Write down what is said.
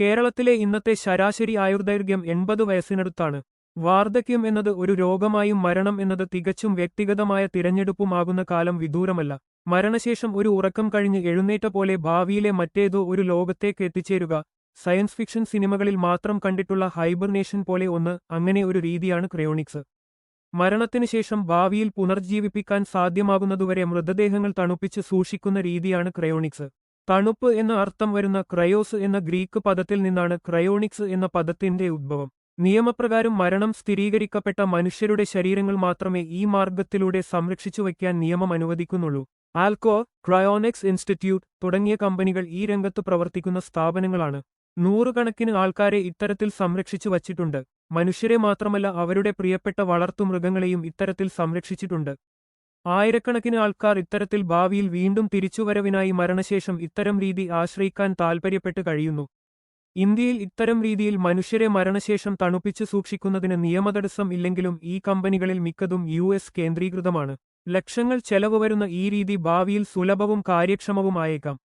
കേരളത്തിലെ ഇന്നത്തെ ശരാശരി ആയുർദൈർഘ്യം 80 വയസ്സിനടുത്താണ്. വാർദ്ധക്യം എന്നത് ഒരു രോഗമായും മരണം എന്നത് തികച്ചും വ്യക്തിഗതമായ തിരഞ്ഞെടുപ്പുമാകുന്ന കാലം വിദൂരമല്ല. മരണശേഷം ഒരു ഉറക്കം കഴിഞ്ഞ് എഴുന്നേറ്റ പോലെ ഭാവിയിലെ മറ്റേതോ ഒരു ലോകത്തേക്ക് എത്തിച്ചേരുക, സയൻസ് ഫിക്ഷൻ സിനിമകളിൽ മാത്രം കണ്ടിട്ടുള്ള ഹൈബർനേഷൻ പോലെ ഒന്ന്, അങ്ങനെ ഒരു രീതിയാണ് ക്രയോണിക്സ്. മരണത്തിന് ശേഷം ഭാവിയിൽ പുനർജീവിപ്പിക്കാൻ സാധ്യമാകുന്നതുവരെ മൃതദേഹങ്ങൾ തണുപ്പിച്ച് സൂക്ഷിക്കുന്ന രീതിയാണ് ക്രയോണിക്സ്. തണുപ്പ് എന്ന അർത്ഥം വരുന്ന ക്രയോസ് എന്ന ഗ്രീക്ക് പദത്തിൽ നിന്നാണ് ക്രയോണിക്സ് എന്ന പദത്തിന്റെ ഉദ്ഭവം. നിയമപ്രകാരം മരണം സ്ഥിരീകരിക്കപ്പെട്ട മനുഷ്യരുടെ ശരീരങ്ങൾ മാത്രമേ ഈ മാർഗത്തിലൂടെ സംരക്ഷിച്ചു വയ്ക്കാൻ നിയമം അനുവദിക്കുന്നുള്ളൂ. ആൽക്കോ, ക്രയോണിക്സ് ഇൻസ്റ്റിറ്റ്യൂട്ട് തുടങ്ങിയ കമ്പനികൾ ഈ രംഗത്ത് പ്രവർത്തിക്കുന്ന സ്ഥാപനങ്ങളാണ്. നൂറുകണക്കിന് ആൾക്കാരെ ഇത്തരത്തിൽ സംരക്ഷിച്ചു വച്ചിട്ടുണ്ട്. മനുഷ്യരെ മാത്രമല്ല, അവരുടെ പ്രിയപ്പെട്ട വളർത്തുമൃഗങ്ങളെയും ഇത്തരത്തിൽ സംരക്ഷിച്ചിട്ടുണ്ട്. ആയിരക്കണക്കിന് ആൾക്കാർ ഇത്തരത്തിൽ ഭാവിയിൽ വീണ്ടും തിരിച്ചുവരവിനായി മരണശേഷം ഇത്തരം രീതി ആശ്രയിക്കാൻ താൽപ്പര്യപ്പെട്ട് കഴിയുന്നു. ഇന്ത്യയിൽ ഇത്തരം രീതിയിൽ മനുഷ്യരെ മരണശേഷം തണുപ്പിച്ചു സൂക്ഷിക്കുന്നതിന് നിയമതടസ്സം ഇല്ലെങ്കിലും ഈ കമ്പനികളിൽ മിക്കതും US കേന്ദ്രീകൃതമാണ്. ലക്ഷങ്ങൾ ചെലവ് വരുന്ന ഈ രീതി ഭാവിയിൽ സുലഭവും കാര്യക്ഷമവുമായേക്കാം.